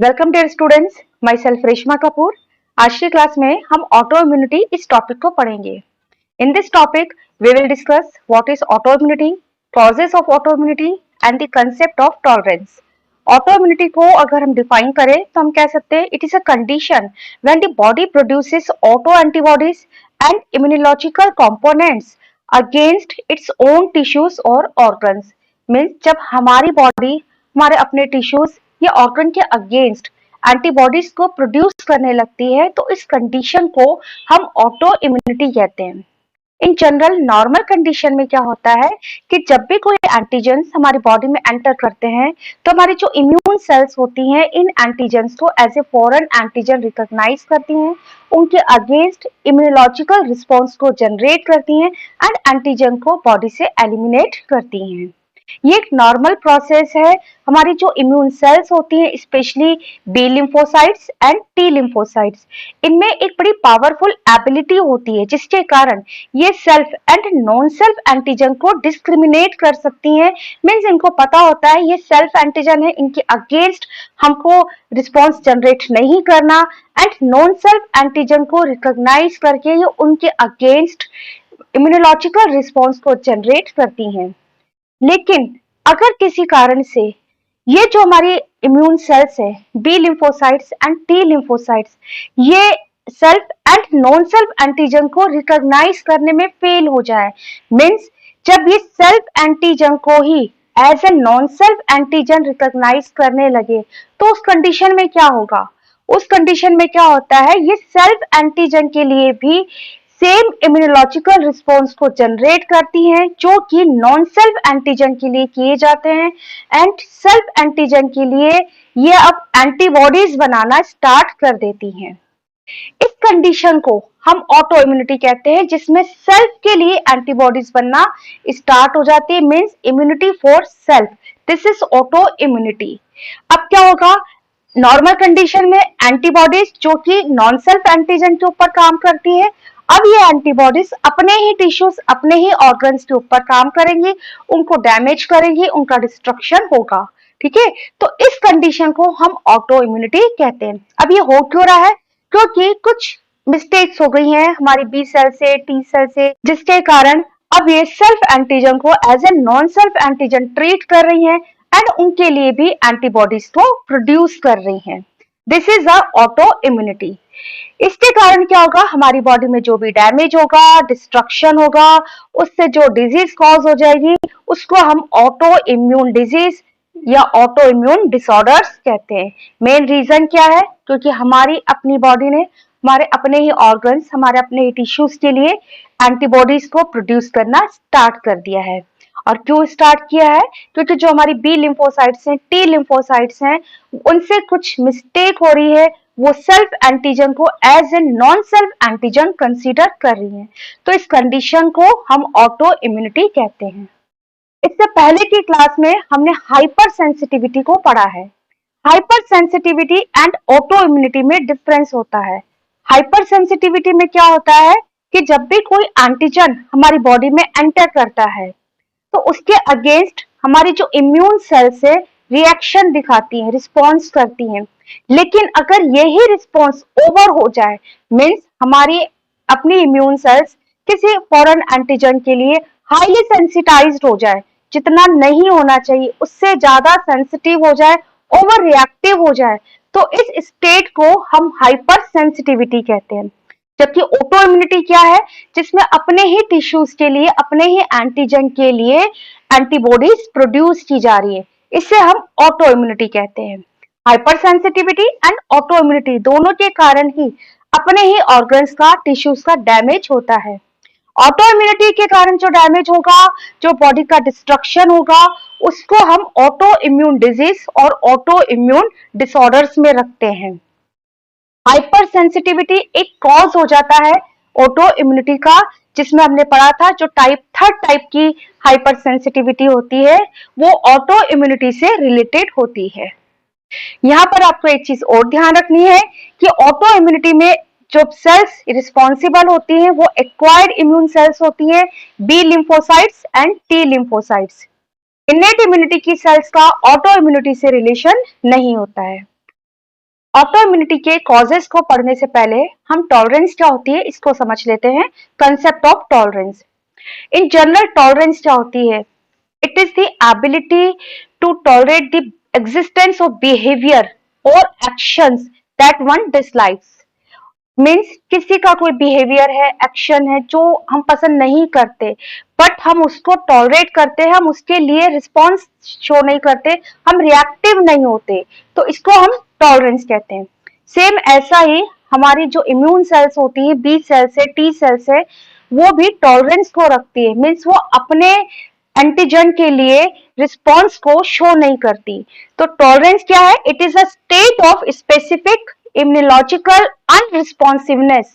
Welcome dear students, myself Reshma Kapoor. आज की class में हम ऑटो इम्यूनिटी इस टॉपिक को पढ़ेंगे। In this topic we will discuss what is autoimmunity, causes of autoimmunity and the concept of tolerance. Autoimmunity को अगर हम डिफाइन करें तो हम कह सकते हैं it is a condition when the body produces auto antibodies and immunological components against its own tissues और ऑर्गन्स। मीन्स जब हमारी बॉडी हमारे अपने टिश्यूज या ऑर्गन के अगेंस्ट एंटीबॉडीज को प्रोड्यूस करने लगती है तो इस कंडीशन को हम ऑटो इम्यूनिटी कहते हैं। इन जनरल नॉर्मल कंडीशन में क्या होता है कि जब भी कोई एंटीजेंस हमारी बॉडी में एंटर करते हैं तो हमारी जो इम्यून सेल्स होती हैं इन एंटीजेंस को as a foreign antigen recognise करती हैं, उनके अगेंस्ट इम्यूनोलॉजिकल रिस्पॉन्स को जनरेट करती हैं एंड एंटीजन को बॉडी से एलिमिनेट करती हैं। ये एक नॉर्मल प्रोसेस है। हमारी जो इम्यून सेल्स होती हैं specially B lymphocytes and T lymphocytes, इनमें एक बड़ी पावरफुल एबिलिटी होती है जिसके कारण ये self and non self antigen को डिस्क्रिमिनेट कर सकती हैं। मीन्स इनको पता होता है ये सेल्फ एंटीजन है, इनके अगेंस्ट हमको रिस्पॉन्स जनरेट नहीं करना एंड नॉन सेल्फ एंटीजन को रिकॉग्नाइज करके ये उनके अगेंस्ट इम्यूनोलॉजिकल रिस्पॉन्स को जनरेट करती हैं। लेकिन अगर किसी कारण से ये जो हमारी इम्यून सेल्स है B lymphocytes and T lymphocytes, ये self and non self antigen को रिकॉग्नाइज करने में फेल हो जाए, मीन्स जब ये सेल्फ एंटीजन को ही as a non self antigen recognize करने लगे तो उस कंडीशन में क्या होगा? उस कंडीशन में क्या होता है, ये सेल्फ एंटीजन के लिए भी सेम इम्यूनोलॉजिकल रिस्पॉन्स को जनरेट करती हैं जो कि नॉन सेल्फ एंटीजन के लिए किए जाते हैं एंड सेल्फ एंटीजन के लिए ये अब एंटीबॉडीज बनाना स्टार्ट कर देती हैं। इस कंडीशन को हम ऑटो इम्यूनिटी कहते हैं जिसमें सेल्फ के लिए एंटीबॉडीज बनना स्टार्ट हो जाती है, means immunity for self. This is auto immunity. अब क्या होगा, नॉर्मल कंडीशन में एंटीबॉडीज जो कि नॉन सेल्फ एंटीजन के ऊपर काम करती है, अब ये एंटीबॉडीज अपने ही टिश्यूज अपने ही ऑर्गन्स के ऊपर काम करेंगी, उनको डैमेज करेंगी, उनका डिस्ट्रक्शन होगा। ठीक है, तो इस कंडीशन को हम ऑटो इम्यूनिटी कहते हैं। अब ये हो क्यों रहा है? क्योंकि कुछ मिस्टेक्स हो गई हैं हमारी बी सेल से टी सेल से, जिसके कारण अब ये सेल्फ एंटीजन को as a non self antigen treat कर रही हैं एंड उनके लिए भी एंटीबॉडीज को प्रोड्यूस कर रही हैं। This is a auto immunity. इसके कारण क्या होगा, हमारी बॉडी में जो भी डैमेज होगा, डिस्ट्रक्शन होगा, उससे जो डिजीज कॉज हो जाएगी उसको हम ऑटो इम्यून डिजीज या ऑटो इम्यून डिसऑर्डर्स कहते हैं। मेन रीजन क्या है? क्योंकि हमारी अपनी बॉडी ने हमारे अपने ही ऑर्गन्स, हमारे अपने ही टिश्यूज के लिए एंटीबॉडीज को प्रोड्यूस करना स्टार्ट कर दिया है। और क्यों स्टार्ट किया है? क्योंकि जो हमारी बी लिम्फोसाइट्स हैं, टी लिम्फोसाइट्स हैं, उनसे कुछ मिस्टेक हो रही है, वो सेल्फ एंटीजन को as a non self antigen consider कर रही हैं। तो इस कंडीशन को हम ऑटो इम्यूनिटी कहते हैं। इससे पहले की क्लास में हमने हाइपर सेंसिटिविटी को पढ़ा है। Hyper sensitivity and auto immunity में डिफरेंस होता है। हाइपर सेंसिटिविटी में क्या होता है कि जब भी कोई एंटीजन हमारी बॉडी में एंटर करता है तो उसके अगेंस्ट हमारी जो इम्यून सेल्स है रिएक्शन दिखाती हैं, रिस्पॉन्स करती हैं। लेकिन अगर यही रिस्पॉन्स ओवर हो जाए, मीन्स हमारी अपनी इम्यून सेल्स किसी फॉरेन एंटीजन के लिए हाईली सेंसिटाइज्ड हो जाए, जितना नहीं होना चाहिए उससे ज्यादा सेंसिटिव हो जाए, ओवर रिएक्टिव हो जाए, तो इस स्टेट को हम हाइपर सेंसिटिविटी कहते हैं। जबकि ऑटो इम्यूनिटी क्या है, जिसमें अपने ही टिश्यूज के लिए, अपने ही एंटीजन के लिए एंटीबॉडीज प्रोड्यूस की जा रही है, इसे हम ऑटो इम्यूनिटी कहते हैं। Hyper sensitivity and auto immunity दोनों के कारण ही अपने ही ऑर्गन्स का, टिश्यूज का डैमेज होता है। ऑटो इम्यूनिटी के कारण जो डैमेज होगा, जो बॉडी का डिस्ट्रक्शन होगा, उसको हम ऑटो इम्यून डिजीज और ऑटो इम्यून डिसऑर्डर्स में रखते हैं। हाइपर सेंसिटिविटी एक कॉज हो जाता है ऑटो इम्यूनिटी का, जिसमें हमने पढ़ा था जो थर्ड टाइप की हाइपर सेंसिटिविटी होती है वो ऑटो इम्यूनिटी से रिलेटेड होती है। यहाँ पर आपको एक चीज और ध्यान रखनी है कि ऑटो इम्यूनिटी में जो सेल्स रिस्पॉन्सिबल होती हैं वो एक्वायर्ड इम्यून सेल्स होती हैं, B lymphocytes and T lymphocytes. Innate immunity की सेल्स का ऑटो इम्यूनिटी से रिलेशन नहीं होता है। ऑटो इम्यूनिटी के कॉजेस को पढ़ने से पहले हम टॉलरेंस क्या होती है इसको समझ लेते हैं। Concept of tolerance. In general tolerance क्या होती है? It is the ability to tolerate the existence of behaviour और actions that one dislikes. Means किसी का कोई बिहेवियर है, एक्शन है जो हम पसंद नहीं करते, बट हम उसको टॉलरेट करते हैं, हम उसके लिए रिस्पॉन्स शो नहीं करते, हम रिएक्टिव नहीं होते, तो इसको हम टॉलरेंस कहते हैं। सेम ऐसा ही हमारी जो इम्यून सेल्स होती है, बी सेल्स है, टी सेल्स है, वो भी टॉलरेंस को रखती है। मीन्स वो अपने एंटीजन के लिए रिस्पॉन्स को शो नहीं करती। तो टॉलरेंस क्या है? It is a state of specific immunological unresponsiveness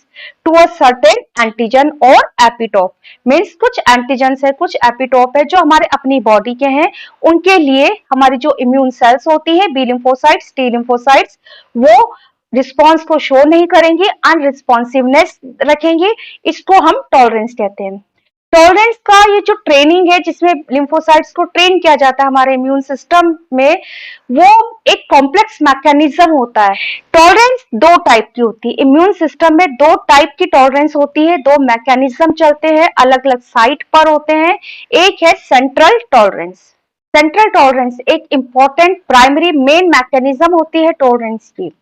to a certain antigen or epitope। Means कुछ एंटीजन है, कुछ एपिटोप है जो हमारे अपनी बॉडी के हैं, उनके लिए हमारी जो इम्यून सेल्स होती है, बी लिम्फोसाइट्स, टी लिम्फोसाइट्स, वो रिस्पॉन्स को शो नहीं करेंगी, अनरिस्पॉन्सिवनेस रखेंगी। इसको हम टॉलरेंस कहते हैं। टॉलरेंस का ये जो ट्रेनिंग है जिसमें लिम्फोसाइट्स को ट्रेन किया जाता है हमारे इम्यून सिस्टम में, वो एक कॉम्प्लेक्स मैकेनिज्म होता है। टॉलरेंस दो टाइप की होती है। इम्यून सिस्टम में दो टाइप की टॉलरेंस होती है, दो मैकेनिज्म चलते हैं, अलग अलग साइट पर होते हैं। एक है सेंट्रल टॉलरेंस। सेंट्रल टॉलरेंस एक इंपॉर्टेंट प्राइमरी मेन मैकेनिज्म होती है टॉलरेंस की।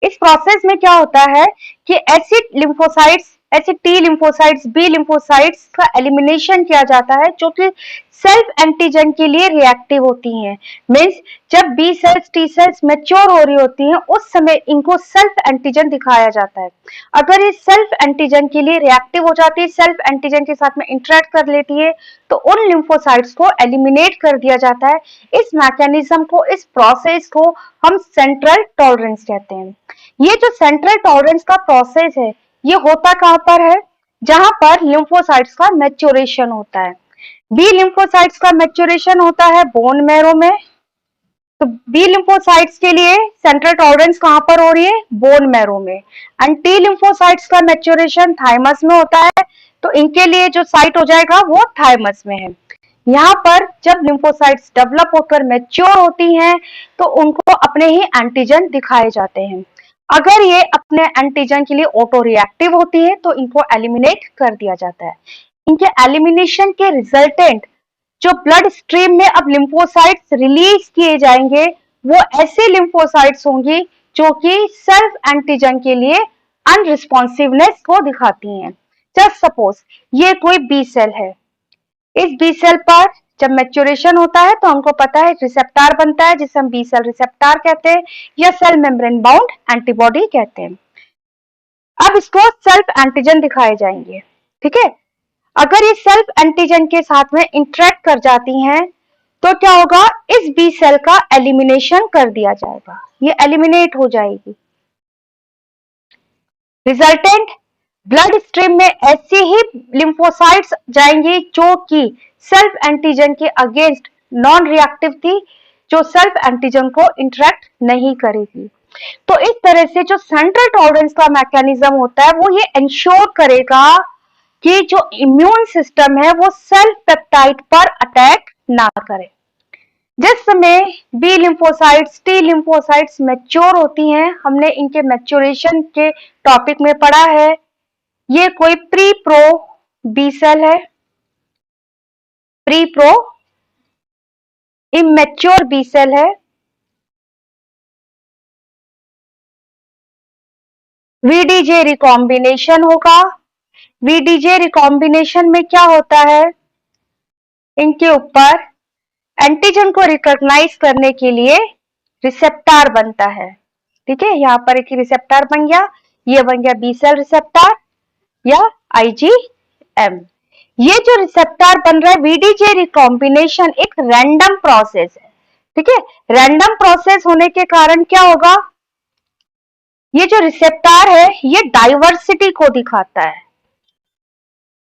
इस प्रोसेस में क्या होता है कि ऐसी लिम्फोसाइट्स, ऐसे टी लिम्फोसाइट्स, बी लिम्फोसाइट्स का एलिमिनेशन किया जाता है जो कि सेल्फ एंटीजन के लिए रिएक्टिव होती हैं। मीन्स जब B cells, T cells mature हो रही होती हैं, उस समय इनको सेल्फ एंटीजन दिखाया जाता है। अगर ये सेल्फ एंटीजन के लिए रिएक्टिव हो जाती है, सेल्फ एंटीजन के साथ में इंटरेक्ट कर लेती है, तो उन लिम्फोसाइट्स को एलिमिनेट कर दिया जाता है। इस मैकेनिज्म को, इस प्रोसेस को हम सेंट्रल टॉलरेंस कहते हैं। ये जो सेंट्रल टॉलरेंस का प्रोसेस है, ये होता कहां पर है? जहां पर लिम्फोसाइट्स का मैच्योरेशन होता है। बी लिम्फोसाइट्स का मैच्योरेशन होता है बोन मैरो में। तो बी लिम्फोसाइट्स के लिए सेंट्रल टॉलरेंस कहां पर हो रही है? बोन मैरो में। एंड टी लिम्फोसाइट्स का मैच्योरेशन थाइमस में होता है, तो इनके लिए जो साइट हो जाएगा वो थाइमस में है। यहाँ पर जब लिम्फोसाइट्स डेवलप होकर मैच्योर होती हैं, तो उनको अपने ही एंटीजन दिखाए जाते हैं। अगर ये अपने एंटीजन के लिए ऑटो रिएक्टिव होती है, तो इनको एलिमिनेट कर दिया जाता है। इनके एलिमिनेशन के रिजल्टेंट जो ब्लड स्ट्रीम में अब लिम्फोसाइट्स रिलीज किए जाएंगे, वो ऐसे लिम्फोसाइट्स होंगी जो कि सेल्फ एंटीजन के लिए अनरिस्पॉन्सिवनेस को दिखाती हैं। जस्ट सपोज ये कोई बी सेल है, इस बी सेल पर जब मैच्योरेशन होता है तो हमको पता है रिसेप्टार बनता है, जिसे हम बी सेल रिसेप्टार कहते हैं या सेल मेम्ब्रेन बाउंड एंटीबॉडी कहते हैं। अब इसको सेल्फ एंटीजन दिखाए जाएंगे, ठीक है। अगर ये सेल्फ एंटीजन के साथ में इंटरेक्ट कर जाती हैं, तो क्या होगा? इस बी सेल का एलिमिनेशन कर दिया जाएगा, ये एलिमिनेट हो जाएगी। रिजल्टेंट ब्लड स्ट्रीम में ऐसी ही लिम्फोसाइट्स जाएंगी जो कि सेल्फ एंटीजन के अगेंस्ट नॉन रिएक्टिव थी, जो सेल्फ एंटीजन को इंटरेक्ट नहीं करेगी। तो इस तरह से जो सेंट्रल टॉलरेंस का मैकेनिज्म होता है, वो ये इंश्योर करेगा कि जो इम्यून सिस्टम है वो सेल्फ पेप्टाइड पर अटैक ना करे। जिस समय B lymphocytes, T lymphocytes mature होती हैं, हमने इनके मैच्योरेशन के टॉपिक में पढ़ा है, ये कोई प्री प्रो बी सेल है, pre pro immature B cell है। वीडीजे रिकॉम्बिनेशन होगा। वीडीजे रिकॉम्बिनेशन में क्या होता है? इनके ऊपर एंटीजन को रिकॉग्नाइज करने के लिए रिसेप्टार बनता है, ठीक है। यहाँ पर एक रिसेप्टार बन गया, ये बन गया बी सेल रिसेप्टार या आईजीएम। ये जो रिसेप्टार बन रहा है, वीडीजे रिकॉम्बिनेशन एक रैंडम प्रोसेस है, ठीक है। रैंडम प्रोसेस होने के कारण क्या होगा? ये जो रिसेप्टार है ये डाइवर्सिटी को दिखाता है।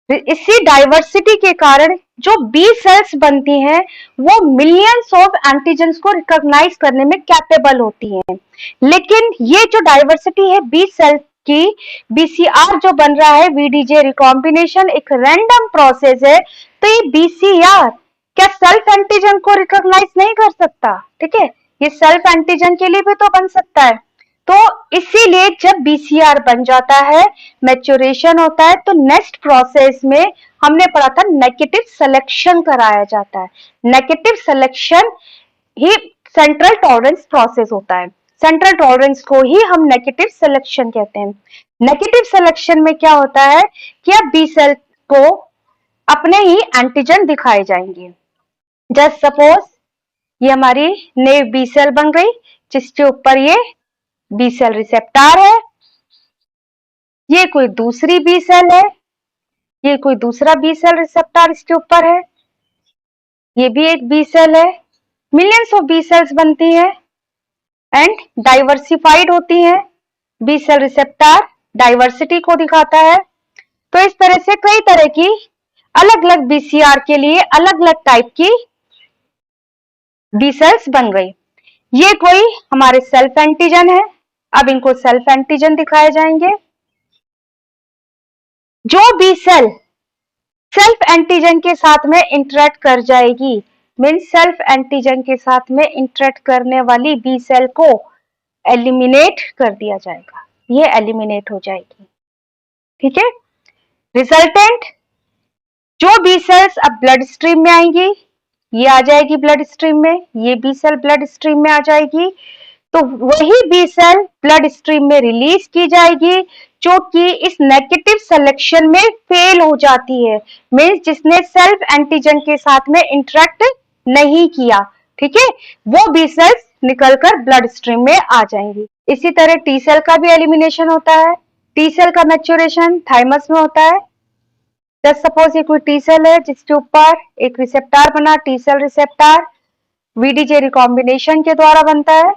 इसी डाइवर्सिटी के कारण जो बी सेल्स बनती हैं, वो मिलियंस ऑफ एंटीजन्स को रिकॉग्नाइज करने में कैपेबल होती हैं। लेकिन ये जो डाइवर्सिटी है बी सेल कि बीसीआर जो बन रहा है वीडीजे रिकॉम्बिनेशन एक रैंडम प्रोसेस है, तो ये बीसीआर क्या सेल्फ एंटीजन को रिकॉग्नाइज नहीं कर सकता? ठीक है, ये सेल्फ एंटीजन के लिए भी तो बन सकता है। तो इसीलिए जब बीसीआर बन जाता है, मैच्योरेशन होता है, तो नेक्स्ट प्रोसेस में हमने पढ़ा था नेगेटिव सिलेक्शन कराया जाता है। नेगेटिव सिलेक्शन ही सेंट्रल टॉलरेंस प्रोसेस होता है। सेंट्रल टॉलरेंस को ही हम नेगेटिव सिलेक्शन कहते हैं। नेगेटिव सिलेक्शन में क्या होता है कि अब बी सेल को अपने ही एंटीजन दिखाए जाएंगे। जस्ट सपोज ये हमारी नई बी सेल बन गई, जिसके ऊपर ये बी सेल रिसेप्टर है, ये कोई दूसरी बी सेल है, ये कोई दूसरा बी सेल रिसेप्टर इसके ऊपर है, ये भी एक बी सेल है। मिलियंस ऑफ बी सेल्स बनती हैं एंड डाइवर्सिफाइड होती हैं। बी सेल रिसेप्टर डाइवर्सिटी को दिखाता है। तो इस तरह से कई तरह की अलग अलग बीसीआर के लिए अलग अलग टाइप की बी सेल्स बन गई। ये कोई हमारे सेल्फ एंटीजन है, अब इनको सेल्फ एंटीजन दिखाए जाएंगे। जो बी सेल सेल्फ एंटीजन के साथ में इंटरेक्ट कर जाएगी, मीन्स सेल्फ एंटीजन के साथ में इंटरेक्ट करने वाली बी सेल को एलिमिनेट कर दिया जाएगा, ये एलिमिनेट हो जाएगी। ठीक है, रिजल्टेंट जो बी सेल्स अब ब्लड स्ट्रीम में आएंगी, ये आ जाएगी ब्लड स्ट्रीम में, ये बी सेल ब्लड स्ट्रीम में आ जाएगी, तो वही बी सेल ब्लड स्ट्रीम में रिलीज की जाएगी जो कि इस नेगेटिव सिलेक्शन में फेल हो जाती है, मीन्स जिसने सेल्फ एंटीजन के साथ में इंटरेक्ट नहीं किया। ठीक है, वो बी सेल्स निकलकर ब्लड स्ट्रीम में आ जाएंगी। इसी तरह टी सेल का भी एलिमिनेशन होता है। टी सेल का मैच्योरेशन थाइमस में होता है। जस्ट सपोज ये कोई टी सेल है जिसके ऊपर एक रिसेप्टर बना, T cell receptor VDJ recombination के द्वारा बनता है।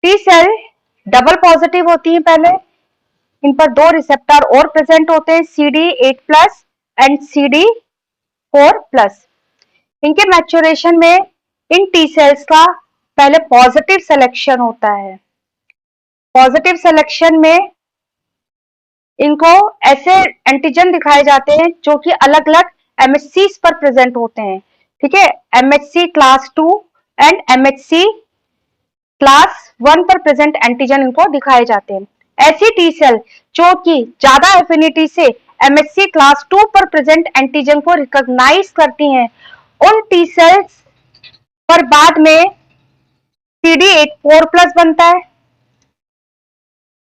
टी सेल डबल पॉजिटिव होती है, पहले इन पर दो रिसेप्टर और प्रेजेंट होते हैं, CD8+ एंड CD4+। इनके मैच्योरेशन में इन टी सेल्स का पहले पॉजिटिव सिलेक्शन होता है। पॉजिटिव सिलेक्शन में इनको ऐसे एंटीजन दिखाए जाते हैं जो कि अलग अलग MHC पर प्रेजेंट होते हैं। ठीक है, MHC class 2 and MHC class 1 पर प्रेजेंट एंटीजन इनको दिखाए जाते हैं। ऐसी टी सेल जो कि ज्यादा एफिनिटी से MHC क्लास 2 पर प्रेजेंट एंटीजन को रिकॉग्नाइज करती हैं, उन टी सेल्स पर बाद में CD4+ बनता है,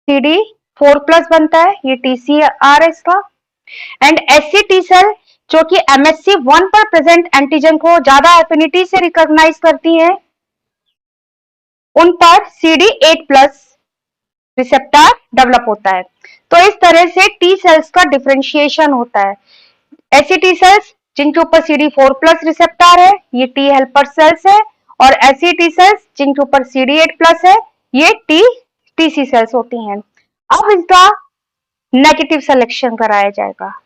CD4+ बनता है, ये TCR है इसका। एंड ऐसी टी सेल जो कि MHC1 पर प्रेजेंट एंटीजन को ज्यादा एफिनिटी से रिकॉग्नाइज करती हैं, उन पर CD8+ रिसेप्टर डेवलप होता है। तो इस तरह से टी सेल्स का डिफरेंशिएशन होता है। ऐसी टी सेल्स जिनके ऊपर CD4+ रिसेप्टर है, ये टी हेल्पर सेल्स है, और ऐसी टी सेल्स जिनके ऊपर CD8+ है, ये टीसी सेल्स होती हैं। अब इनका नेगेटिव सिलेक्शन कराया जाएगा।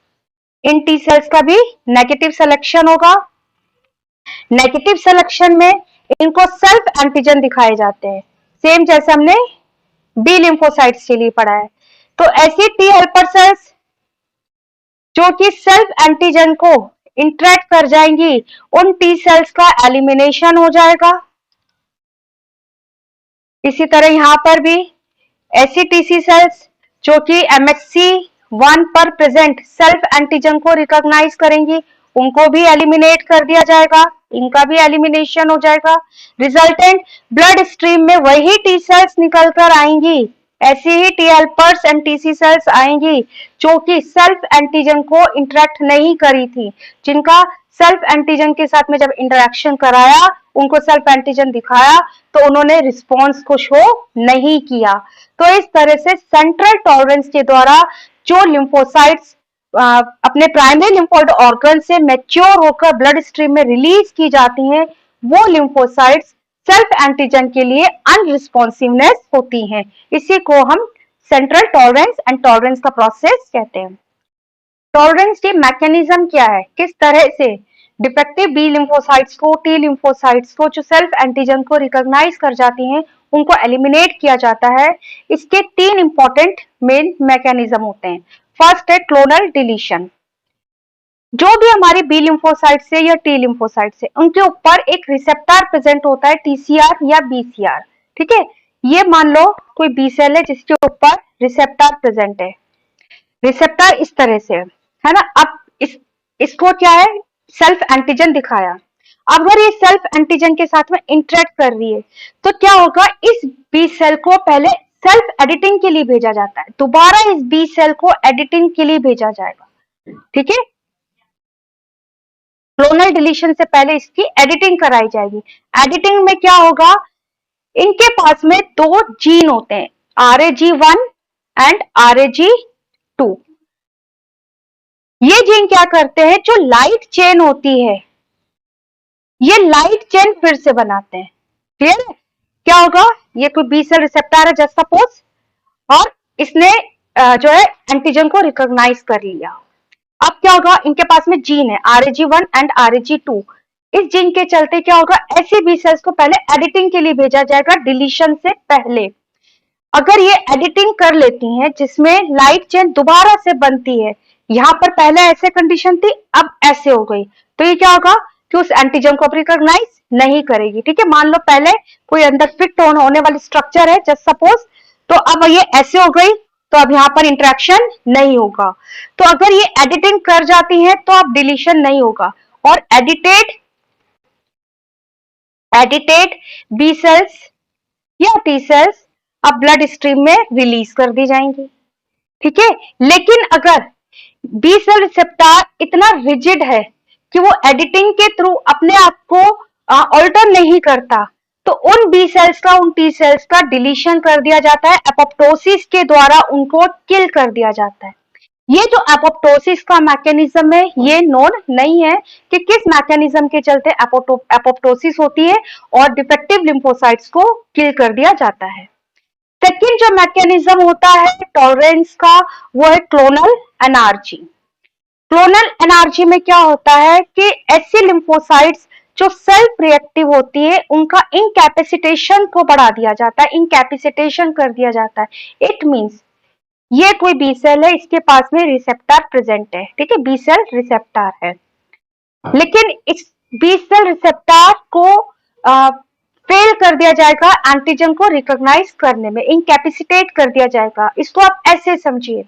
इन टी सेल्स का भी नेगेटिव सिलेक्शन होगा। नेगेटिव सिलेक्शन में इनको सेल्फ एंटीजन दिखाए जाते हैं, सेम जैसे हमने बी लिम्फोसाइट्स के लिए पढ़ा है। तो ऐसी टी हेल्पर सेल्स जो कि सेल्फ एंटीजन को इंटरेक्ट कर जाएंगी, उन टी सेल्स का एलिमिनेशन हो जाएगा। इसी तरह यहां पर भी ऐसी टीसी सेल्स जो कि MHC1 पर प्रेजेंट सेल्फ एंटीजन को रिकॉग्नाइज करेंगी, उनको भी एलिमिनेट कर दिया जाएगा, इनका भी एलिमिनेशन हो जाएगा। रिजल्टेंट ब्लड स्ट्रीम में वही टी सेल्स निकल कर आएंगी, ऐसी ही T helpers and TC cells आएंगी जो कि सेल्फ एंटीजन को इंटरेक्ट नहीं करी थी, जिनका सेल्फ एंटीजन के साथ में जब इंटरेक्शन कराया, उनको सेल्फ एंटीजन दिखाया, तो उन्होंने रिस्पॉन्स को शो नहीं किया। तो इस तरह से सेंट्रल टॉलरेंस के द्वारा जो लिम्फोसाइट्स अपने प्राइमरी लिम्फोइड ऑर्गन से मैच्योर होकर ब्लड स्ट्रीम में रिलीज की जाती हैं, वो लिम्फोसाइट्स सेल्फ एंटीजन के लिए अनरिस्पॉन्सिवनेस होती हैं। इसी को हम सेंट्रल टॉलरेंस एंड टॉलरेंस का प्रोसेस कहते हैं। टॉलरेंस की मैकेनिज्म क्या है, किस तरह से डिफेक्टिव बी लिम्फोसाइट्स को, टी लिम्फोसाइट्स को जो सेल्फ एंटीजन को रिकॉग्नाइज कर जाती हैं, उनको एलिमिनेट किया जाता है। इसके 3 इंपॉर्टेंट मेन मैकेनिज्म होते हैं। फर्स्ट है क्लोनल डिलीशन। जो भी हमारी बी लिम्फोसाइट से या टी लिम्फोसाइट से उनके ऊपर एक रिसेप्टर प्रेजेंट होता है, टीसीआर या बीसीआर। ठीक है, ये मान लो कोई बी सेल है जिसके ऊपर रिसेप्टर प्रेजेंट है। रिसेप्टर इस तरह से है ना। अब इसको क्या है, सेल्फ एंटीजन दिखाया। अब अगर ये सेल्फ एंटीजन के साथ में इंटरेक्ट कर रही है तो क्या होगा, इस बी सेल को पहले सेल्फ एडिटिंग के लिए भेजा जाता है, दोबारा इस बी सेल को एडिटिंग के लिए भेजा जाएगा। ठीक है, क्लोनल डिलीशन से पहले इसकी एडिटिंग कराई जाएगी। एडिटिंग में क्या होगा, इनके पास में 2 जीन होते हैं, RAG1 एंड RAG2। ये जीन क्या करते हैं, जो लाइट चेन होती है ये लाइट चेन फिर से बनाते हैं। क्लियर है? क्या होगा, ये कोई बी सेल रिसेप्टर है जस्ट सपोज, और इसने जो है एंटीजन को रिकॉग्नाइज कर लिया। अब क्या होगा, इनके पास में जीन है RAG1 एंड RAG2। इस जीन के चलते क्या होगा, ऐसे बी सेल्स को पहले एडिटिंग के लिए भेजा जाएगा डिलीशन से पहले। अगर ये एडिटिंग कर लेती हैं जिसमें लाइट चेन दोबारा से बनती है, यहां पर पहले ऐसे कंडीशन थी, अब ऐसे हो गई, तो ये क्या होगा कि उस एंटीजन को रिकॉग्नाइज नहीं करेगी। ठीक है, मान लो पहले कोई अंदर फिट होने वाली स्ट्रक्चर है जस्ट सपोज, तो अब ये ऐसे हो गई, तो अब यहाँ पर इंटरेक्शन नहीं होगा। तो अगर ये एडिटिंग कर जाती है तो अब डिलीशन नहीं होगा, और एडिटेड बी सेल्स या टी सेल्स अब ब्लड स्ट्रीम में रिलीज कर दी जाएंगी। ठीक है, लेकिन अगर बी सेल रिसेप्टर इतना रिजिड है कि वो एडिटिंग के थ्रू अपने आप को ऑल्टर नहीं करता, तो उन बी सेल्स का, उन टी सेल्स का डिलीशन कर दिया जाता है, एपोप्टोसिस के द्वारा उनको किल कर दिया जाता है। ये जो एपोप्टोसिस का मैकेनिज्म है, ये नोन नहीं है कि किस मैकेनिज्म के चलते एपोप्टोसिस होती है और डिफेक्टिव लिम्फोसाइट्स को किल कर दिया जाता है। सेकेंड जो मैकेनिज्म होता है टॉलरेंस का, वो है क्लोनल एनर्जी। क्लोनल एनर्जी में क्या होता है कि ऐसी लिम्फोसाइट्स जो सेल्फ रिएक्टिव होती है, उनका इनकैपेसिटेशन को बढ़ा दिया जाता है, इनकैपेसिटेशन कर दिया जाता है। इट मींस ये कोई बी सेल है, इसके पास में रिसेप्टर प्रेजेंट है। ठीक है, बी सेल रिसेप्टर है, लेकिन इस बी सेल रिसेप्टर को फेल कर दिया जाएगा एंटीजन को रिकॉग्नाइज करने में, इनकैपेसिटेट कर दिया जाएगा। इसको आप ऐसे समझिए,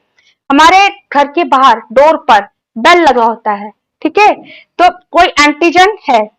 हमारे घर के बाहर डोर पर बेल लगा होता है। ठीक है, तो कोई एंटीजन है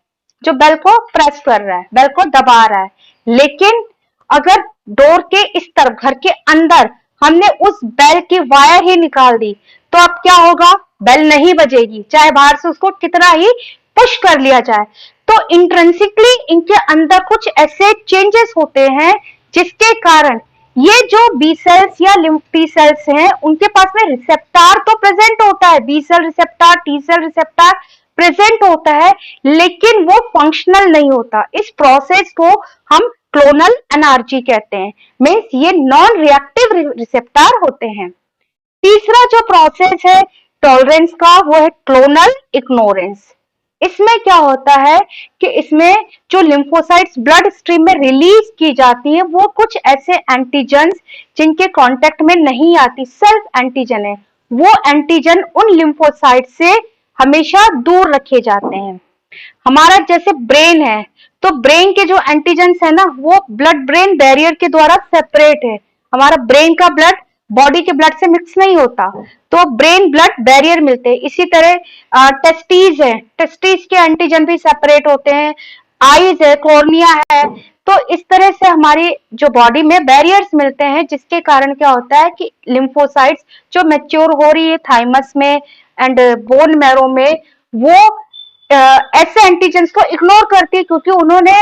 जो बेल को प्रेस कर रहा है, बेल को दबा रहा है, लेकिन अगर डोर के इस तरफ घर के अंदर हमने उस बेल की वायर ही निकाल दी, तो अब क्या होगा, बेल नहीं बजेगी, चाहे बाहर से उसको कितना ही पुश कर लिया जाए। तो इंट्रिंसिकली इनके अंदर कुछ ऐसे चेंजेस होते हैं जिसके कारण ये जो बी सेल्स या लिम्फ टी सेल्स हैं, उनके पास में रिसेप्टर तो प्रेजेंट होता है, B cell receptor, T cell receptor present होता है, लेकिन वो फंक्शनल नहीं होता। इस प्रोसेस को हम क्लोनल एनर्जी कहते हैं, मीन्स ये नॉन रिएक्टिव रिसेप्टर होते हैं। तीसरा जो प्रोसेस है टॉलरेंस का, वो है क्लोनल इग्नोरेंस। इसमें क्या होता है कि इसमें जो लिम्फोसाइट्स ब्लड स्ट्रीम में रिलीज की जाती है, वो कुछ ऐसे एंटीजन्स जिनके कांटेक्ट में नहीं आती, सेल्फ एंटीजन है, वो एंटीजन उन लिम्फोसाइट से हमेशा दूर रखे जाते हैं। हमारा जैसे ब्रेन है, तो ब्रेन के जो एंटीजन्स है ना, वो ब्लड ब्रेन बैरियर के द्वारा सेपरेट है। हमारा ब्रेन का ब्लड बॉडी के ब्लड से मिक्स नहीं होता, तो ब्रेन ब्लड बैरियर मिलते हैं। इसी तरह टेस्टीज है, टेस्टीज के एंटीजन भी सेपरेट होते हैं। आईज है, कॉर्निया है, तो इस तरह से हमारी जो बॉडी में बैरियर्स मिलते हैं, जिसके कारण क्या होता है कि लिम्फोसाइट्स जो मैच्योर हो रही है थाइमस में एंड बोन मैरो में, वो ऐसे एंटीजेंस को इग्नोर करती है, क्योंकि उन्होंने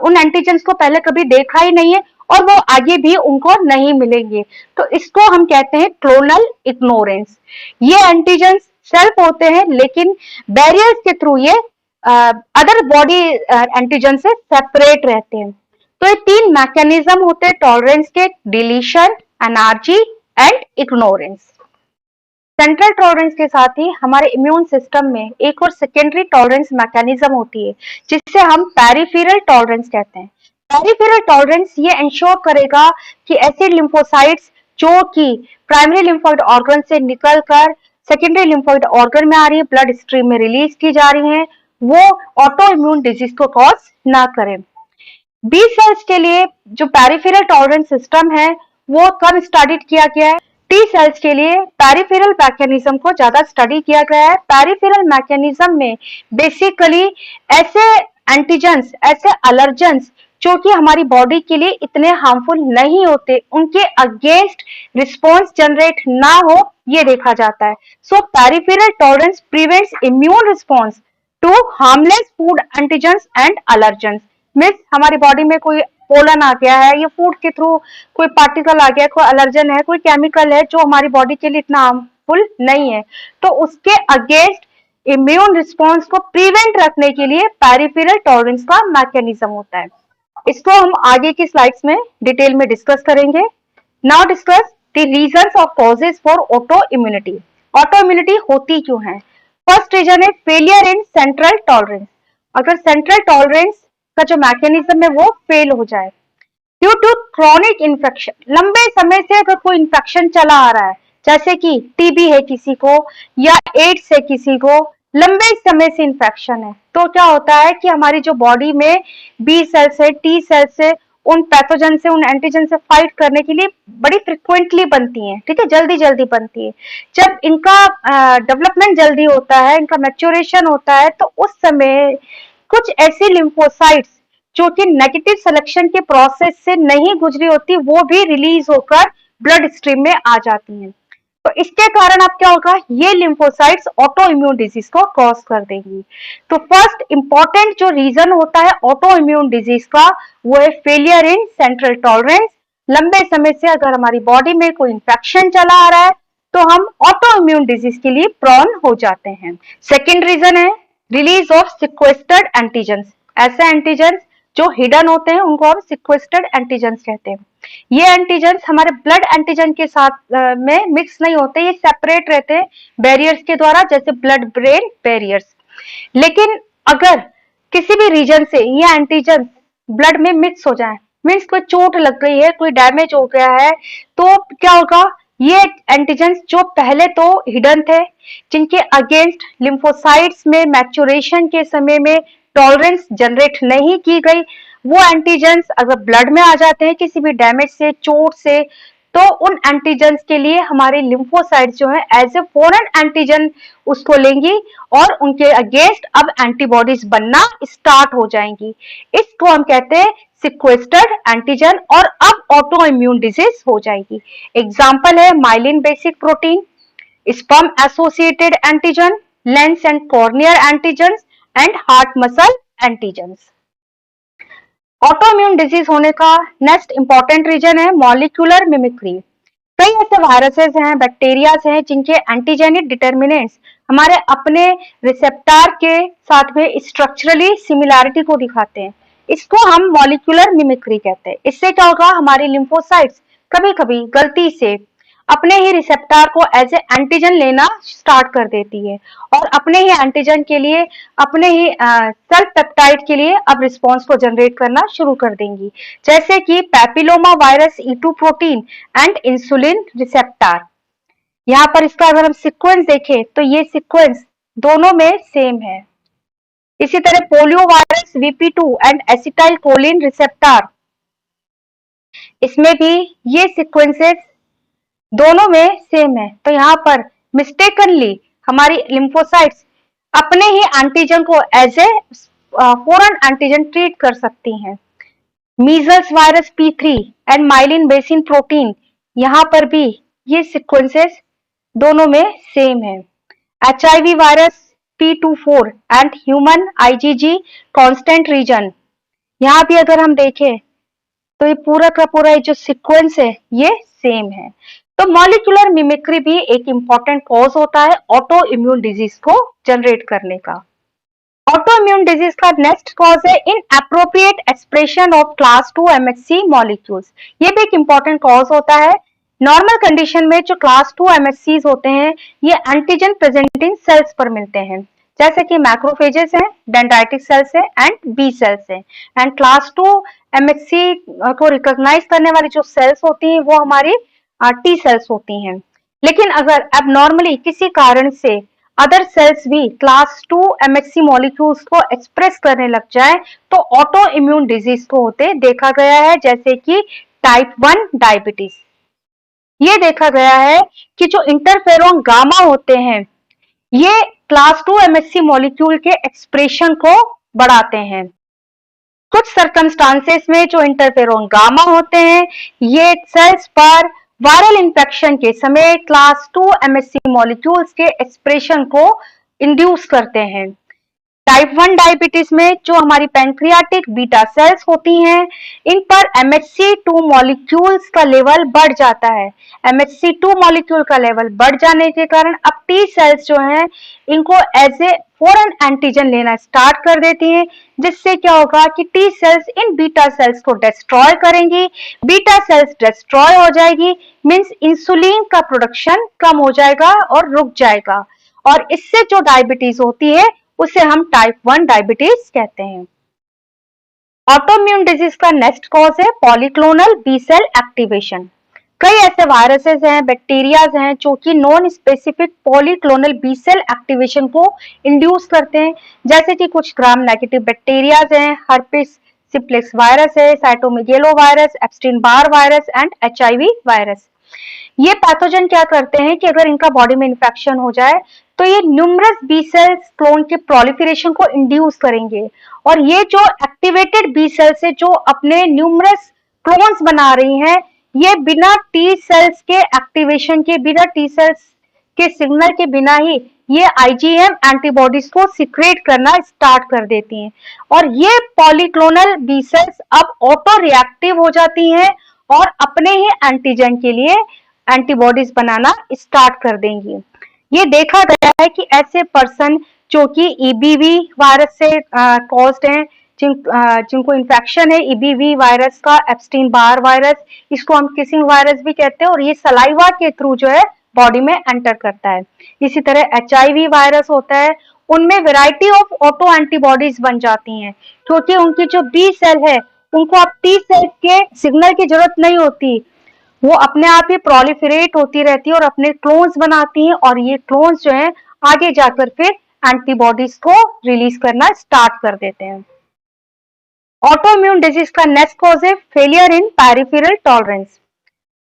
उन एंटीजेंस को पहले कभी देखा ही नहीं है और वो आगे भी उनको नहीं मिलेंगे। तो इसको हम कहते हैं क्लोनल इग्नोरेंस। ये एंटीजेंस सेल्फ होते हैं, लेकिन बैरियर्स के थ्रू ये अदर बॉडी एंटीजन से सेपरेट रहते हैं। तो ये 3 मैकेनिज्म होते हैं टॉलरेंस के, deletion, energy and ignorance. Central tolerance के साथ ही हमारे इम्यून सिस्टम में एक और सेकेंडरी टॉलरेंस मैकेनिज्म होती है, जिसे हम पेरिफेरल टॉलरेंस कहते हैं। पेरिफेरल टॉलरेंस ये इंश्योर करेगा कि ऐसे लिम्फोसाइट्स जो कि प्राइमरी लिम्फोइड ऑर्गन से निकलकर सेकेंडरी लिम्फोइड ऑर्गन में आ रही है, ब्लड स्ट्रीम में रिलीज की जा रही हैं, वो ऑटो इम्यून डिजीज को कॉज ना करें। बी सेल्स के लिए जो पेरिफेरल टॉलरेंस सिस्टम है वो कम स्टडीड किया गया है। टी सेल्स के लिए पेरिफेरल मैकेनिज्म को ज्यादा स्टडी किया गया है। पेरिफेरल मैकेनिज्म में बेसिकली ऐसे एंटीजेंस, ऐसे अलर्जेंस जो कि हमारी बॉडी के लिए इतने हार्मफुल नहीं होते, उनके अगेंस्ट रिस्पॉन्स जनरेट ना हो, ये देखा जाता है। So peripheral tolerance prevents immune response to harmless food antigens and allergens. Means हमारी बॉडी में कोई पोलन आ गया है या फूड के थ्रू कोई पार्टिकल आ गया, कोई अलर्जन है, कोई केमिकल है जो हमारी बॉडी के लिए इतना हार्मफुल नहीं है, तो उसके अगेंस्ट इम्यून रिस्पॉन्स को प्रिवेंट रखने के लिए पेरिफेरल टॉलरेंस का मैकेनिज्म होता है। इसको हम आगे की स्लाइड्स में डिटेल में डिस्कस करेंगे। नाउ डिस्कस द रीजंस और causes for auto immunity. Auto immunity होती क्यों है? फर्स्ट रीजन है फेलियर इन सेंट्रल टॉलरेंस। अगर सेंट्रल टॉलरेंस का जो मैकेनिज्म है वो फेल हो जाए ड्यू टू क्रॉनिक इन्फेक्शन, लंबे समय से अगर कोई इन्फेक्शन चला आ रहा है, जैसे कि टीबी है किसी को या एड्स है किसी को, लंबे समय से इन्फेक्शन है, तो क्या होता है कि हमारी जो बॉडी में बी सेल्स है, टी सेल्स है, उन पैथोजन से, उन एंटीजन से फाइट करने के लिए बड़ी फ्रिक्वेंटली बनती हैं, ठीक है, जल्दी जल्दी बनती है। जब इनका डेवलपमेंट जल्दी होता है, इनका मैच्योरेशन होता है, तो उस समय कुछ ऐसी लिम्फोसाइट्स जो कि नेगेटिव सिलेक्शन के प्रोसेस से नहीं गुजरी होती, वो भी रिलीज होकर ब्लड स्ट्रीम में आ जाती हैं। तो इसके कारण अब क्या होगा, ये लिम्फोसाइट्स ऑटो इम्यून डिजीज को कॉज कर देंगी। तो फर्स्ट इंपॉर्टेंट जो रीजन होता है ऑटो इम्यून डिजीज का, वो है फेलियर इन सेंट्रल टॉलरेंस। लंबे समय से अगर हमारी बॉडी में कोई इंफेक्शन चला आ रहा है तो हम ऑटो इम्यून डिजीज के लिए प्रोन हो जाते हैं। सेकेंड रीजन है रिलीज ऑफ सिक्वेस्टर्ड एंटीजेंस। ऐसे एंटीजेंस जो हिडन होते हैं उनको हम सिक्वेस्टर्ड एंटीजेंस कहते हैं। ये एंटीजेंस हमारे ब्लड एंटीजन के साथ में मिक्स नहीं होते, ये सेपरेट रहते हैं बैरियर्स के द्वारा, जैसे ब्लड ब्रेन बैरियर्स। लेकिन अगर किसी भी रीजन से ये एंटीजन ब्लड में मिक्स हो जाए, मीन्स कोई चोट लग गई है, कोई डैमेज हो गया है, तो क्या होगा, ये एंटीजेंस जो पहले तो हिडन थे, जिनके अगेंस्ट लिम्फोसाइट्स में मैच्योरेशन के समय में टॉलरेंस जनरेट नहीं की गई, वो एंटीजेंस अगर ब्लड में आ जाते हैं किसी भी डैमेज से, चोट से, तो उन एंटीजेंस के लिए हमारे लिम्फोसाइट्स जो है एज ए फॉरेन एंटीजन उसको लेंगी और उनके अगेंस्ट अब एंटीबॉडीज बनना स्टार्ट हो जाएंगी। इसको हम कहते हैं सिक्वेस्टर्ड एंटीजन, और अब ऑटो इम्यून डिजीज हो जाएगी। एग्जाम्पल है myelin basic protein, sperm associated antigen, lens and corneal antigen and heart muscle antigens. Auto immune disease होने का नेक्स्ट इंपॉर्टेंट रीजन है मॉलिक्यूलर मिमिक्री। कई ऐसे वायरसेस हैं, बैक्टीरियाज हैं, जिनके एंटीजेनिक डिटर्मिनेंट्स हमारे अपने रिसेप्टर के साथ में स्ट्रक्चरली सिमिलैरिटी को दिखाते हैं। इसको हम मॉलिक्यूलर मिमिक्री कहते हैं। इससे क्या होगा, हमारी लिम्फोसाइट्स कभी कभी गलती से अपने ही रिसेप्टर को एज ए एंटीजन लेना स्टार्ट कर देती है और अपने ही एंटीजन के लिए, अपने ही सेल्फ पेप्टाइड के लिए अब रिस्पॉन्स को जनरेट करना शुरू कर देंगी, जैसे कि papilloma virus E2 protein and insulin receptor. यहाँ पर इसका अगर हम सीक्वेंस देखें तो ये सीक्वेंस दोनों में सेम है। इसी तरह polio virus VP2 and acetyl choline receptor, इसमें भी ये सीक्वेंसेस दोनों में सेम है। तो यहाँ पर मिस्टेकनली हमारी लिम्फोसाइट्स अपने ही एंटीजन को as a foreign antigen treat कर सकती हैं। Measles virus P3 and myelin basic protein, यहाँ पर भी ये सीक्वेंसेस दोनों में सेम है। HIV virus P24 and human IgG constant region, यहाँ भी अगर हम देखें तो ये पूरा का पूरा जो सीक्वेंस है ये सेम है। तो मॉलिक्यूलर मिमिक्री भी एक इंपॉर्टेंट कॉज होता है ऑटो इम्यून डिजीज को जनरेट करने का। ऑटो इम्यून डिजीज का नेक्स्ट कॉज है inappropriate expression of class 2 MHC molecules. ये भी एक इंपॉर्टेंट कॉज होता है। नॉर्मल कंडीशन में जो क्लास 2 MHCs होते हैं ये एंटीजन प्रेजेंटिंग सेल्स पर मिलते हैं, जैसे कि मैक्रोफेजेस हैं, डेंड्राइटिक सेल्स हैं एंड बी सेल्स हैं। एंड क्लास 2 एमएचसी को रिकॉग्नाइज करने वाली जो सेल्स होती हैं वो हमारी टी सेल्स होती हैं। लेकिन अगर अब नॉर्मली किसी कारण से अदर सेल्स भी क्लास 2 एमएचसी मॉलिक्यूल्स को एक्सप्रेस करने लग जाए तो ऑटो इम्यून डिजीज को होते देखा गया है, जैसे कि टाइप 1 डायबिटीज। ये देखा गया है कि जो इंटरफेरोन गामा होते हैं ये क्लास 2 एमएचसी मॉलिक्यूल के एक्सप्रेशन को बढ़ाते हैं। कुछ सर्कमस्टांसेस में जो इंटरफेरोन गामा होते हैं ये सेल्स पर वायरल इंफेक्शन के समय क्लास 2 एमएचसी मॉलिक्यूल्स के एक्सप्रेशन को इंड्यूस करते हैं। टाइप 1 डायबिटीज में जो हमारी पैंक्रियाटिक बीटा सेल्स होती हैं इन पर MHC2 मॉलिक्यूल्स का लेवल बढ़ जाता है। MHC2 मॉलिक्यूल का लेवल बढ़ जाने के कारण अब टी सेल्स जो हैं इनको एज ए फॉरेन एंटीजन लेना स्टार्ट कर देती हैं, जिससे क्या होगा कि टी सेल्स इन बीटा सेल्स को डिस्ट्रॉय करेंगी। बीटा सेल्स डिस्ट्रॉय हो जाएगी मींस इंसुलिन का प्रोडक्शन कम हो जाएगा और रुक जाएगा, और इससे जो डायबिटीज होती है उसे हम टाइप 1 डायबिटीज कहते हैं। ऑटोइम्यून डिजीज का नेक्स्ट कॉज है पॉलीक्लोनल बी सेल एक्टिवेशन। कई ऐसे वायरसेस हैं, बैक्टीरियाज हैं जो कि non specific polyclonal B cell activation को इंड्यूस करते हैं, जैसे कि कुछ ग्राम नेगेटिव बैक्टीरियाज हैं, हर्पिस सिम्प्लेक्स वायरस है, cytomegalovirus, Epstein Barr virus and HIV virus. ये पैथोजन क्या करते हैं कि अगर इनका बॉडी में इन्फेक्शन हो जाए तो ये न्यूमरस बी सेल्स क्लोन के प्रोलिफरेशन को इंड्यूस करेंगे, और ये जो एक्टिवेटेड बी सेल्स है जो अपने न्यूमरस क्लोन्स बना रही हैं ये बिना टी सेल्स के एक्टिवेशन के, बिना टी सेल्स के सिग्नल के बिना ही ये आईजीएम एंटीबॉडीज को सिक्रेट करना स्टार्ट कर देती हैं, और ये पॉलीक्लोनल बी सेल्स अब ऑटो रिएक्टिव हो जाती हैं और अपने ही एंटीजन के लिए एंटीबॉडीज बनाना स्टार्ट कर देंगी। ये देखा गया है कि ऐसे पर्सन जो कि ईबीवी वायरस से कॉज्ड हैं, जिनको इन्फेक्शन है ईबीवी वायरस का, एप्स्टीन बार वायरस, इसको हम किसिंग वायरस भी कहते हैं, और ये सलाइवा के थ्रू जो है बॉडी में एंटर करता है। इसी तरह एचआईवी वायरस होता है, उनमें वैरायटी ऑफ ऑटो एंटीबॉडीज बन जाती हैं क्योंकि उनकी जो बी सेल है उनको अब टी सेल के सिग्नल की जरूरत नहीं होती, वो अपने आप ही प्रोलिफरेट होती रहती है और अपने क्लोन्स बनाती हैं, और ये क्लोन्स जो है आगे जाकर फिर एंटीबॉडीज को रिलीज करना स्टार्ट कर देते हैं। ऑटोइम्यून डिजीज का नेक्स्ट कॉज है failure in peripheral tolerance.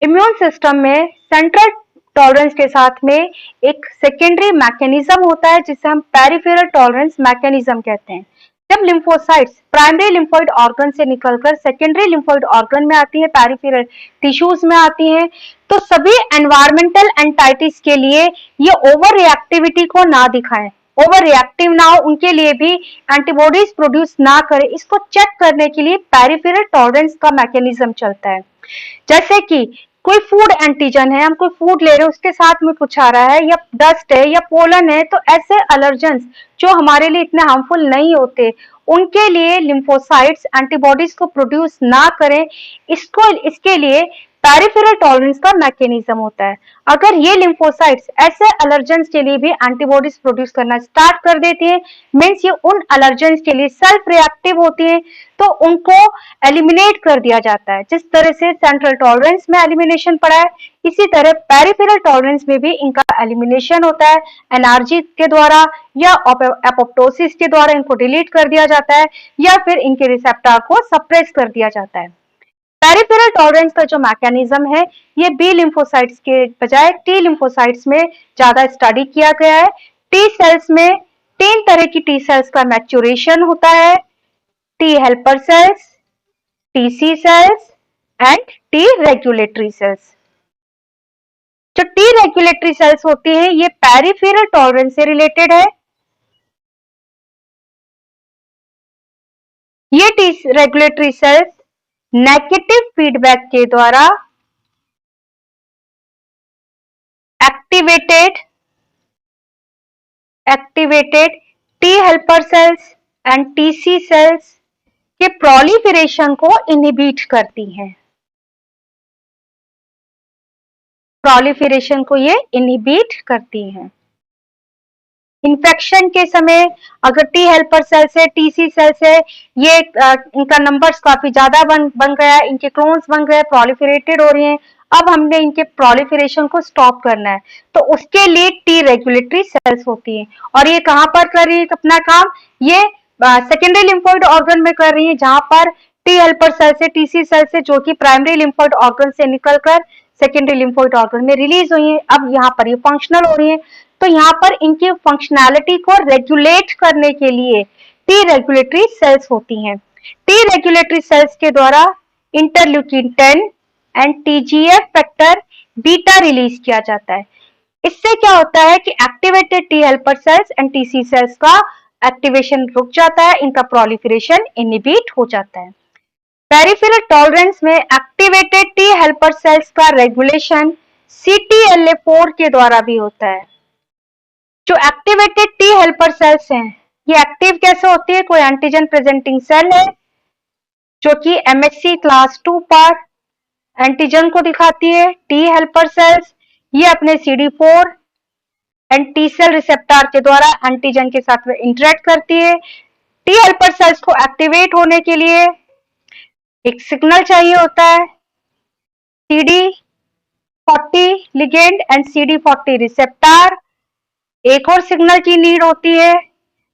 Immune system में सेंट्रल टॉलरेंस के साथ में एक सेकेंडरी मैकेनिज्म होता है जिसे हम पेरिफेरल टॉलरेंस मैकेनिज्म कहते हैं। जब लिम्फोसाइट्स प्राइमरी लिम्फोइड ऑर्गन से निकलकर सेकेंडरी लिम्फोइड ऑर्गन में आती है, पेरिफेरल टिश्यूज में आती हैं, तो सभी एनवायरमेंटल एंटाइटीज के लिए ये ओवर रिएक्टिविटी को ना दिखाएं, ओवर रिएक्टिव ना हो, उनके लिए भी एंटीबॉडीज प्रोड्यूस ना करे, इसको चेक करने के लिए पेरिफेरल टॉलरेंस का मैकेनिज्म चलता है। जैसे कि कोई फूड एंटीजन है, हम कोई फूड ले रहे हैं उसके साथ में कुछ आ रहा है, या डस्ट है या पोलन है, तो ऐसे अलर्जेंस जो हमारे लिए इतने हार्मफुल नहीं होते उनके लिए लिम्फोसाइट्स एंटीबॉडीज को प्रोड्यूस ना करें, इसके लिए पेरिफेरल टॉलरेंस का मैकेनिज्म होता है। अगर ये लिम्फोसाइट्स ऐसे अलर्जेंस के लिए भी एंटीबॉडीज प्रोड्यूस करना स्टार्ट कर देती है मीन्स ये उन अलर्जेंस के लिए सेल्फ रिएक्टिव होती है, तो उनको एलिमिनेट कर दिया जाता है। जिस तरह से सेंट्रल टॉलरेंस में एलिमिनेशन पड़ा है इसी तरह पेरिफेरल टॉलरेंस में भी इनका एलिमिनेशन होता है, एनआरजी के द्वारा या एपोप्टोसिस के द्वारा इनको डिलीट कर दिया जाता है, या फिर इनके रिसेप्टर को सप्रेस कर दिया जाता है। पेरिफेरल टॉलरेंस का जो मैकेनिज्म है ये बी लिम्फोसाइट्स के बजाय टी लिम्फोसाइट्स में ज्यादा स्टडी किया गया है। टी सेल्स में 3 तरह की टी सेल्स का मैच्योरेशन होता है, T helper cells, TC cells and T regulatory cells. जो टी रेगुलेटरी सेल्स होती है ये पेरिफेरल टॉलरेंस से रिलेटेड है। ये T regulatory cells negative feedback के द्वारा activated T helper cells and TC cells के प्रोलिफरेशन को इनहिबिट करती हैं। प्रोलिफरेशन को ये इनहिबिट करती हैं। इन्फेक्शन के समय अगर टी हेल्पर सेल्स है, टीसी सेल्स है, ये इनका नंबर्स काफी ज्यादा बन गया है, इनके क्लोन्स बन गए, प्रोलिफरेटेड हो रही हैं। अब हमने इनके प्रोलिफरेशन को स्टॉप करना है, तो उसके लिए टी रेगुलेटरी सेल्स होती हैं और ये कहाँ पर कर रही है अपना काम, ये सेकेंडरी लिम्फोइड ऑर्गन में कर रही है, जहां पर टी हेल्पर सेल से, टीसी सेल से, जो कि प्राइमरी लिम्फोइड ऑर्गन से निकलकर सेकेंडरी लिम्फोइड ऑर्गन में रिलीज हुई है। अब यहाँ पर ये फंक्शनल हो रही है, तो यहाँ पर इनकी फंक्शनैलिटी को रेगुलेट करने के लिए टी रेगुलेटरी सेल्स होती हैं। टी रेगुलेटरी सेल्स के द्वारा interleukin 10 and TGF factor beta release किया जाता है। इससे क्या होता है कि activated T helper cells and TC cells का एक्टिवेशन रुक जाता है, इनका प्रोलिफरेशन इनहिबिट हो जाता है। पेरिफेरल टॉलरेंस में एक्टिवेटेड टी हेल्पर सेल्स का रेगुलेशन CTLA4 के द्वारा भी होता है। जो एक्टिवेटेड टी हेल्पर सेल्स हैं, ये एक्टिव कैसे होती है, कोई एंटीजन प्रेजेंटिंग सेल है जो कि MHC क्लास 2 पर एंटीजन को दिखाती है। टी हेल्पर सेल्स ये अपने CD4 and T cell receptor के द्वारा एंटीजन के साथ में इंटरेक्ट करती है। टी हेल्पर सेल्स को एक्टिवेट होने के लिए एक सिग्नल चाहिए होता है, CD40 ligand and CD40 receptor. एक और सिग्नल की नीड होती है,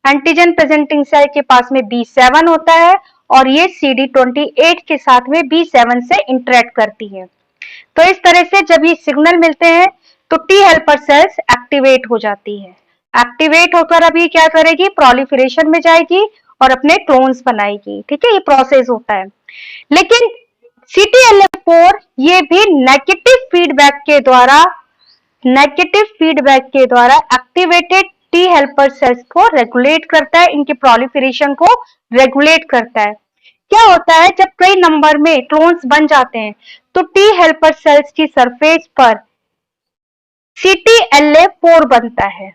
एंटीजन प्रेजेंटिंग सेल के पास में B7 होता है और ये CD28 के साथ में B7 से इंटरेक्ट करती है। तो इस तरह से जब ये सिग्नल मिलते हैं तो टी हेल्पर सेल्स एक्टिवेट हो जाती है। एक्टिवेट होकर अब ये क्या करेगी, प्रोलिफरेशन में जाएगी और अपने क्लोन्स बनाएगी। ठीक है, ये प्रोसेस होता है। लेकिन CTLA4 ये भी नेगेटिव फीडबैक के द्वारा एक्टिवेटेड टी हेल्पर सेल्स को रेगुलेट करता है, इनके प्रोलिफरेशन को रेगुलेट करता है। क्या होता है, जब कई नंबर में क्लोन्स बन जाते हैं तो टी हेल्पर सेल्स की सरफेस पर CTLA4 बनता है,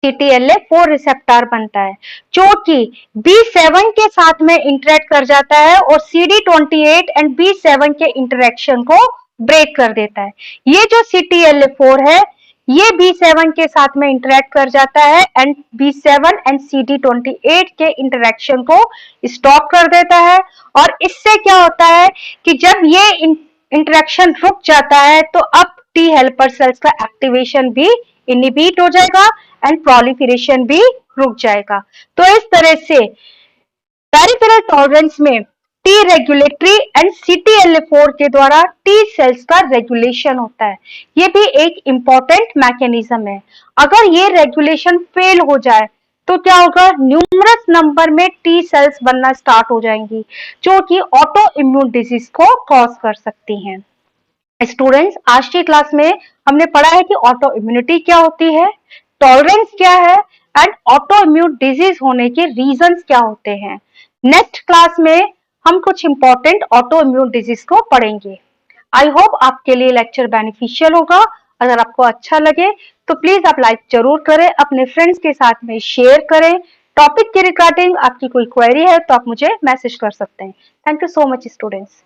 CTLA4 रिसेप्टर बनता है, जो कि B7 के साथ में इंटरेक्ट कर जाता है और CD28 एंड B7 के इंटरेक्शन को ब्रेक कर देता है। ये जो CTLA4 है ये B7 के साथ में इंटरेक्ट कर जाता है एंड B7 एंड CD28 के इंटरेक्शन को स्टॉप कर देता है। और इससे क्या होता है कि जब ये इंटरेक्शन रुक जाता है तो अब टी हेल्पर सेल्स का एक्टिवेशन भी इनहिबिट हो जाएगा एंड प्रोलिफरेशन भी रुक जाएगा। तो इस तरह से पेरिफेरल टॉलरेंस में टी रेगुलेटरी एंड CTLA4 के द्वारा टी सेल्स का रेगुलेशन होता है। ये भी एक इंपॉर्टेंट मैकेनिज्म है। अगर ये रेगुलेशन फेल हो जाए तो क्या होगा, न्यूमरस नंबर में टी सेल्स बनना स्टार्ट हो जाएंगी जो कि ऑटो इम्यून डिजीज को कॉज कर सकती हैं। स्टूडेंट्स, आज की क्लास में हमने पढ़ा है कि ऑटो इम्यूनिटी क्या होती है, टॉलरेंस क्या है एंड ऑटो इम्यून डिजीज होने के रीजंस क्या होते हैं। नेक्स्ट क्लास में हम कुछ इंपॉर्टेंट ऑटो इम्यून डिजीज को पढ़ेंगे। आई होप आपके लिए लेक्चर बेनिफिशियल होगा। अगर आपको अच्छा लगे तो प्लीज आप लाइक जरूर करें, अपने फ्रेंड्स के साथ में शेयर करें। टॉपिक के रिगार्डिंग आपकी कोई क्वेरी है तो आप मुझे मैसेज कर सकते हैं। Thank you so much students.